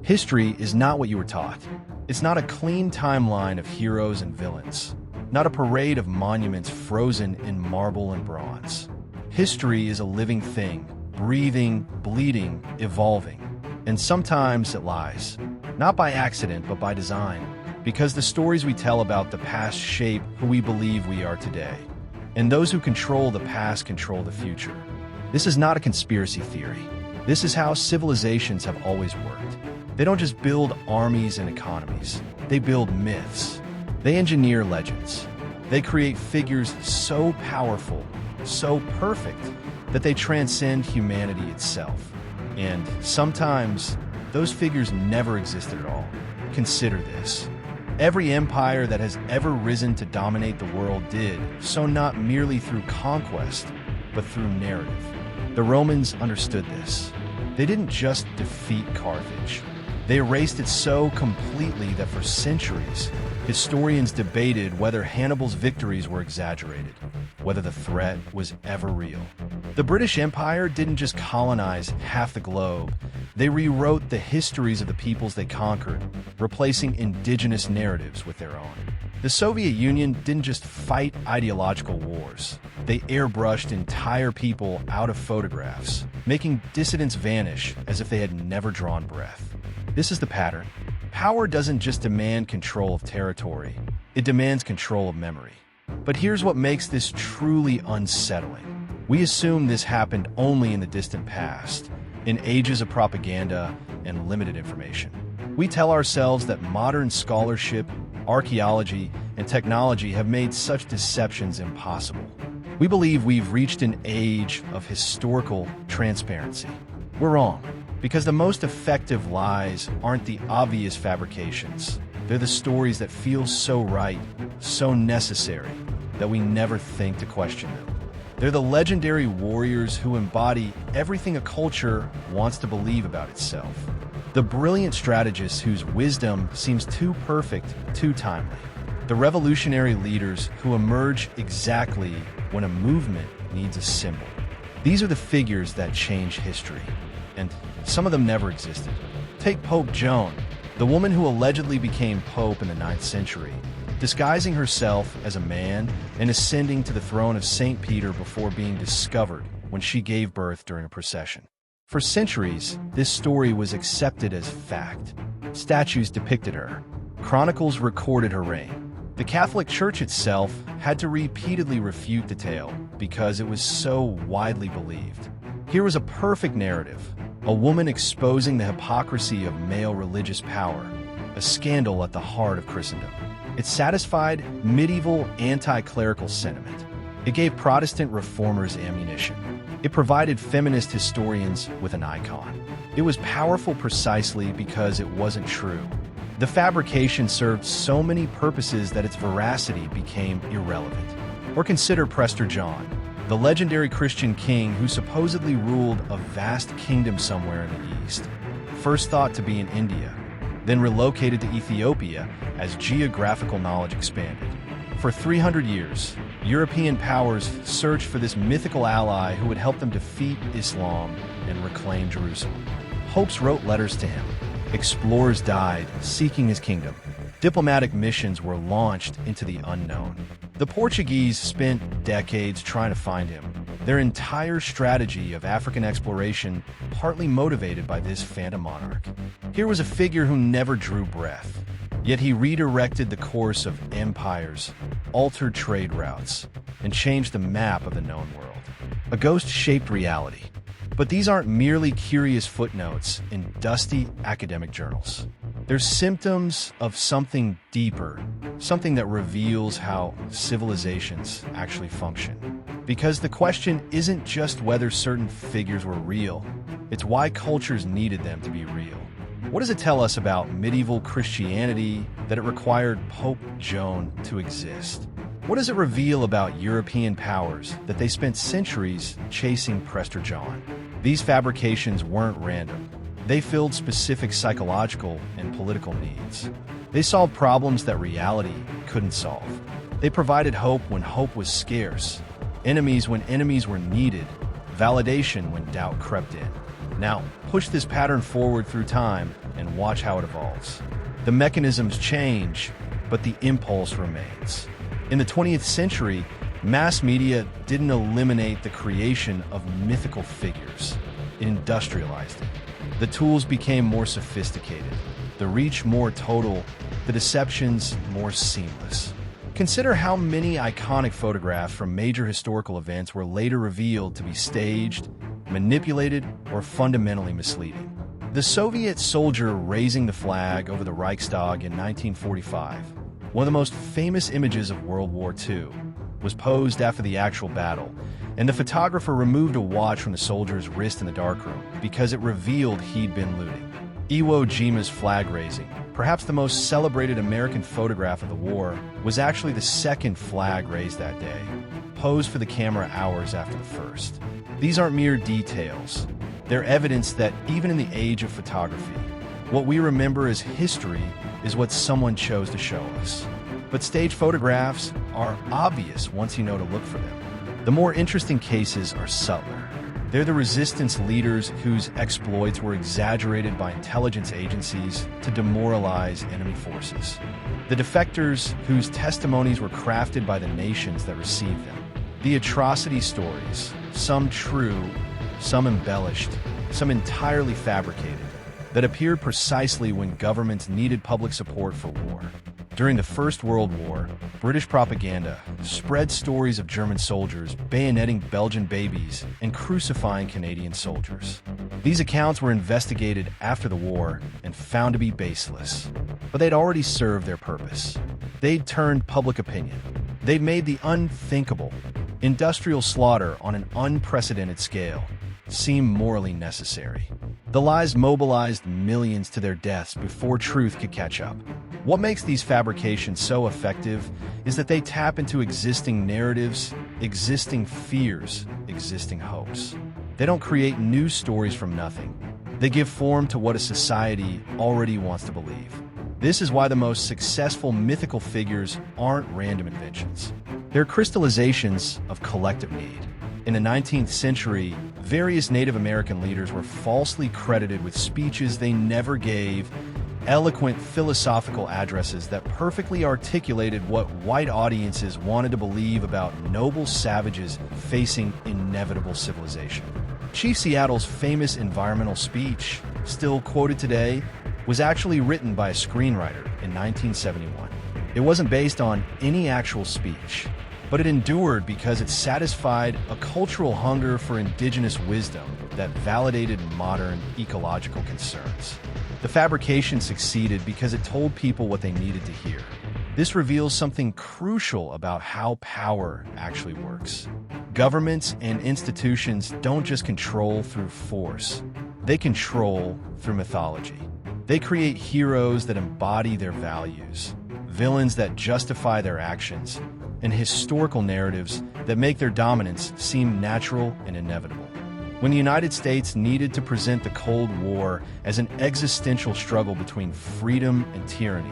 History is not what you were taught. It's not a clean timeline of heroes and villains, not a parade of monuments frozen in marble and bronze. History is a living thing, breathing, bleeding, evolving. And sometimes it lies, not by accident but by design, because the stories we tell about the past shape who we believe we are today. And those who control the past control the future. This is not a conspiracy theory. This is how civilizations have always worked. They don't just build armies and economies. They build myths. They engineer legends. They create figures so powerful, so perfect, that they transcend humanity itself. And sometimes, those figures never existed at all. Consider this. Every empire that has ever risen to dominate the world did so not merely through conquest, but through narrative. The Romans understood this. They didn't just defeat Carthage. They erased it so completely that for centuries, historians debated whether Hannibal's victories were exaggerated, whether the threat was ever real. The British Empire didn't just colonize half the globe, they rewrote the histories of the peoples they conquered, replacing indigenous narratives with their own. The Soviet Union didn't just fight ideological wars. They airbrushed entire people out of photographs, making dissidents vanish as if they had never drawn breath. This is the pattern. Power doesn't just demand control of territory, it demands control of memory. But here's what makes this truly unsettling. We assume this happened only in the distant past, in ages of propaganda and limited information. We tell ourselves that modern scholarship, archaeology, and technology have made such deceptions impossible. We believe we've reached an age of historical transparency. We're wrong, because the most effective lies aren't the obvious fabrications. They're the stories that feel so right, so necessary, that we never think to question them. They're the legendary warriors who embody everything a culture wants to believe about itself. The brilliant strategists whose wisdom seems too perfect, too timely. The revolutionary leaders who emerge exactly when a movement needs a symbol. These are the figures that change history, and some of them never existed. Take Pope Joan, the woman who allegedly became Pope in the 9th century, disguising herself as a man and ascending to the throne of St. Peter before being discovered when she gave birth during a procession. For centuries, this story was accepted as fact. Statues depicted her. Chronicles recorded her reign. The Catholic Church itself had to repeatedly refute the tale because it was so widely believed. Here was a perfect narrative, a woman exposing the hypocrisy of male religious power, a scandal at the heart of Christendom. It satisfied medieval anti-clerical sentiment. It gave Protestant reformers ammunition. It provided feminist historians with an icon. It was powerful precisely because it wasn't true. The fabrication served so many purposes that its veracity became irrelevant. Or consider Prester John, the legendary Christian king who supposedly ruled a vast kingdom somewhere in the east. First thought to be in India, then relocated to Ethiopia as geographical knowledge expanded. For 300 years, European powers searched for this mythical ally who would help them defeat Islam and reclaim Jerusalem. Popes wrote letters to him. Explorers died, seeking his kingdom. Diplomatic missions were launched into the unknown. The Portuguese spent decades trying to find him, their entire strategy of African exploration partly motivated by this phantom monarch. Here was a figure who never drew breath, yet he redirected the course of empires, altered trade routes, and changed the map of the known world. A ghost-shaped reality. But these aren't merely curious footnotes in dusty academic journals. They're symptoms of something deeper, something that reveals how civilizations actually function. Because the question isn't just whether certain figures were real, it's why cultures needed them to be real. What does it tell us about medieval Christianity that it required Pope Joan to exist? What does it reveal about European powers that they spent centuries chasing Prester John? These fabrications weren't random. They filled specific psychological and political needs. They solved problems that reality couldn't solve. They provided hope when hope was scarce, enemies when enemies were needed, validation when doubt crept in. Now, push this pattern forward through time and watch how it evolves. The mechanisms change, but the impulse remains. In the 20th century, mass media didn't eliminate the creation of mythical figures. It industrialized it. The tools became more sophisticated, the reach more total, the deceptions more seamless. Consider how many iconic photographs from major historical events were later revealed to be staged, manipulated, or fundamentally misleading. The Soviet soldier raising the flag over the Reichstag in 1945, one of the most famous images of World War II, was posed after the actual battle, and the photographer removed a watch from the soldier's wrist in the darkroom because it revealed he'd been looting. Iwo Jima's flag raising, perhaps the most celebrated American photograph of the war, was actually the second flag raised that day, posed for the camera hours after the first. These aren't mere details. They're evidence that even in the age of photography, what we remember as history is what someone chose to show us. But stage photographs are obvious once you know to look for them. The more interesting cases are subtler. They're the resistance leaders whose exploits were exaggerated by intelligence agencies to demoralize enemy forces. The defectors whose testimonies were crafted by the nations that received them. The atrocity stories, some true, some embellished, some entirely fabricated, that appeared precisely when governments needed public support for war. During the First World War, British propaganda spread stories of German soldiers bayoneting Belgian babies and crucifying Canadian soldiers. These accounts were investigated after the war and found to be baseless. But they'd already served their purpose. They'd turned public opinion. They'd made the unthinkable, industrial slaughter on an unprecedented scale, seem morally necessary. The lies mobilized millions to their deaths before truth could catch up. What makes these fabrications so effective is that they tap into existing narratives, existing fears, existing hopes. They don't create new stories from nothing. They give form to what a society already wants to believe. This is why the most successful mythical figures aren't random inventions. They're crystallizations of collective need. In the 19th century, various Native American leaders were falsely credited with speeches they never gave, eloquent philosophical addresses that perfectly articulated what white audiences wanted to believe about noble savages facing inevitable civilization. Chief Seattle's famous environmental speech, still quoted today, was actually written by a screenwriter in 1971. It wasn't based on any actual speech, but it endured because it satisfied a cultural hunger for indigenous wisdom that validated modern ecological concerns. The fabrication succeeded because it told people what they needed to hear. This reveals something crucial about how power actually works. Governments and institutions don't just control through force. They control through mythology. They create heroes that embody their values, villains that justify their actions, and historical narratives that make their dominance seem natural and inevitable. When the United States needed to present the Cold War as an existential struggle between freedom and tyranny,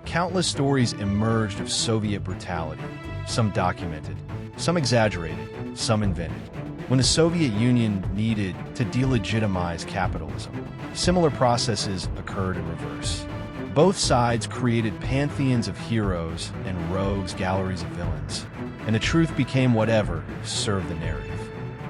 countless stories emerged of Soviet brutality, some documented, some exaggerated, some invented. When the Soviet Union needed to delegitimize capitalism, similar processes occurred in reverse. Both sides created pantheons of heroes and rogues galleries of villains, and the truth became whatever served the narrative.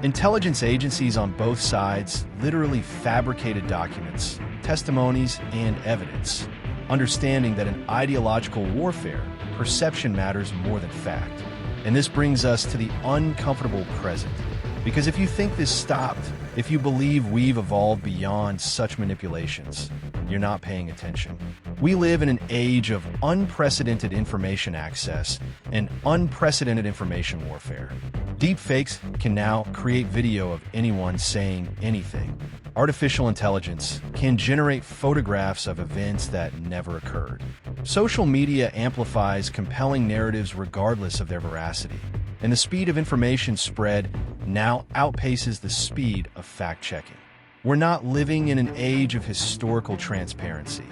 Intelligence agencies on both sides literally fabricated documents, testimonies, and evidence, understanding that in ideological warfare, perception matters more than fact. And this brings us to the uncomfortable present. Because if you think this stopped, if you believe we've evolved beyond such manipulations, you're not paying attention. We live in an age of unprecedented information access and unprecedented information warfare. Deepfakes can now create video of anyone saying anything. Artificial intelligence can generate photographs of events that never occurred. Social media amplifies compelling narratives regardless of their veracity. And the speed of information spread now outpaces the speed of fact-checking. We're not living in an age of historical transparency.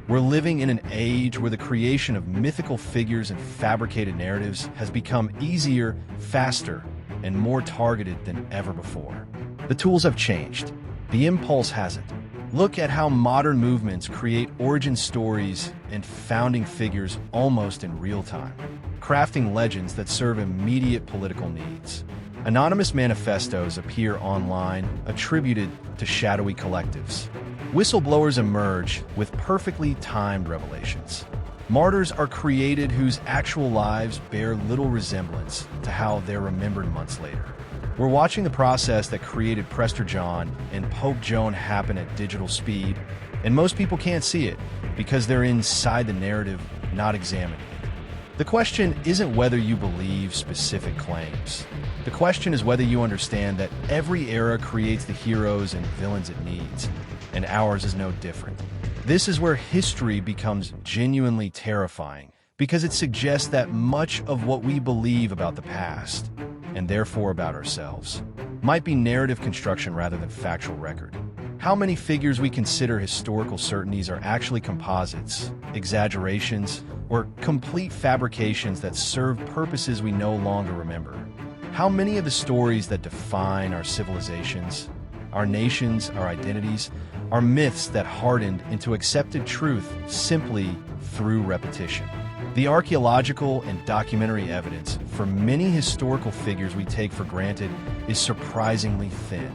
We're living in an age where the creation of mythical figures and fabricated narratives has become easier, faster, and more targeted than ever before. The tools have changed, The impulse hasn't. Look at how modern movements create origin stories and founding figures almost in real time, crafting legends that serve immediate political needs. Anonymous manifestos appear online, attributed to shadowy collectives. Whistleblowers emerge with perfectly timed revelations. Martyrs are created whose actual lives bear little resemblance to how they're remembered months later. We're watching the process that created Prester John and Pope Joan happen at digital speed, and most people can't see it because they're inside the narrative, not examining it. The question isn't whether you believe specific claims. The question is whether you understand that every era creates the heroes and villains it needs, and ours is no different. This is where history becomes genuinely terrifying, because it suggests that much of what we believe about the past, and therefore about ourselves, might be narrative construction rather than factual record. How many figures we consider historical certainties are actually composites, exaggerations, or complete fabrications that serve purposes we no longer remember? How many of the stories that define our civilizations, our nations, our identities, are myths that hardened into accepted truth simply through repetition? The archaeological and documentary evidence for many historical figures we take for granted is surprisingly thin.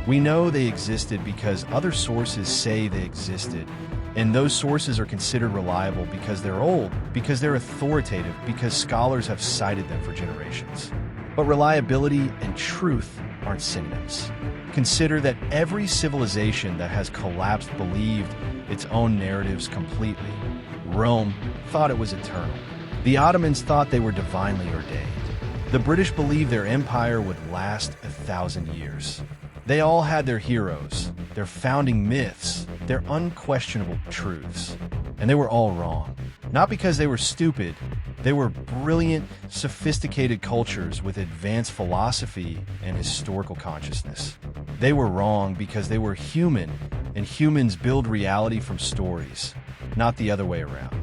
We know they existed because other sources say they existed, and those sources are considered reliable because they're old, because they're authoritative, because scholars have cited them for generations. But reliability and truth aren't synonyms. Consider that every civilization that has collapsed believed its own narratives completely. Rome thought it was eternal. The Ottomans thought they were divinely ordained. The British believed their empire would last 1,000 years. They all had their heroes, their founding myths, their unquestionable truths. And they were all wrong. Not because they were stupid. They were brilliant, sophisticated cultures with advanced philosophy and historical consciousness. They were wrong because they were human, and humans build reality from stories, not the other way around.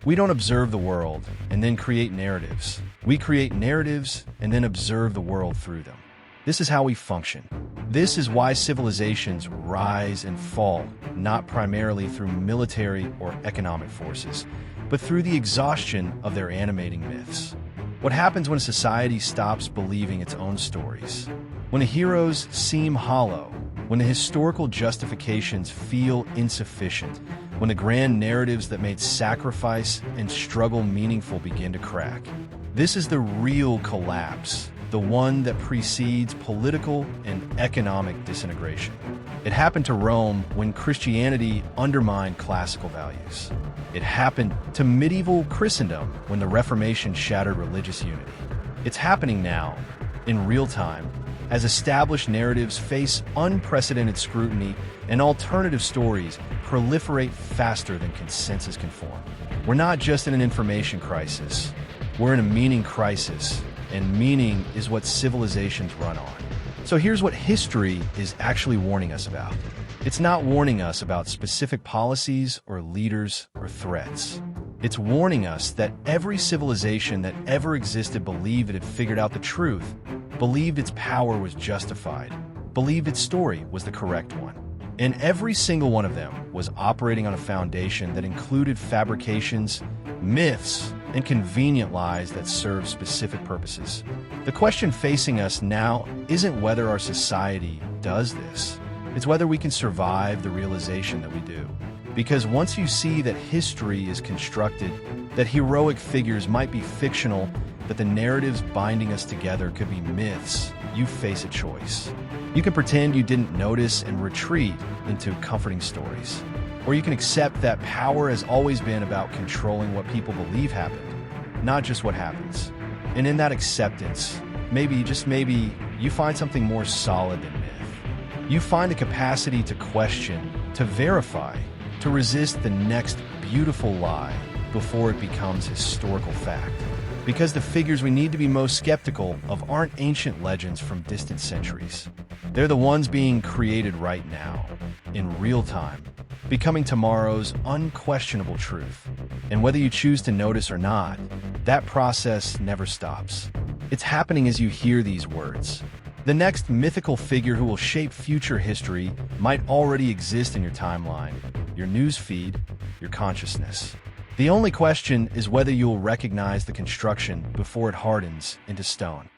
We don't observe the world and then create narratives. We create narratives and then observe the world through them. This is how we function. This is why civilizations rise and fall, not primarily through military or economic forces, but through the exhaustion of their animating myths. What happens when a society stops believing its own stories? When the heroes seem hollow, when the historical justifications feel insufficient, when the grand narratives that made sacrifice and struggle meaningful begin to crack. This is the real collapse, the one that precedes political and economic disintegration. It happened to Rome when Christianity undermined classical values. It happened to medieval Christendom when the Reformation shattered religious unity. It's happening now, in real time, as established narratives face unprecedented scrutiny and alternative stories proliferate faster than consensus can form. We're not just in an information crisis, we're in a meaning crisis, and meaning is what civilizations run on. So here's what history is actually warning us about. It's not warning us about specific policies or leaders or threats. It's warning us that every civilization that ever existed believed it had figured out the truth, believed its power was justified, believed its story was the correct one. And every single one of them was operating on a foundation that included fabrications, myths, and convenient lies that serve specific purposes. The question facing us now isn't whether our society does this. It's whether we can survive the realization that we do. Because once you see that history is constructed, that heroic figures might be fictional, that the narratives binding us together could be myths, you face a choice. You can pretend you didn't notice and retreat into comforting stories. Or you can accept that power has always been about controlling what people believe happened, not just what happens. And in that acceptance, maybe, just maybe, you find something more solid than myth. You find the capacity to question, to verify, to resist the next beautiful lie before it becomes historical fact. Because the figures we need to be most skeptical of aren't ancient legends from distant centuries. They're the ones being created right now, in real time, becoming tomorrow's unquestionable truth. And whether you choose to notice or not, that process never stops. It's happening as you hear these words. The next mythical figure who will shape future history might already exist in your timeline, your news feed, your consciousness. The only question is whether you will recognize the construction before it hardens into stone.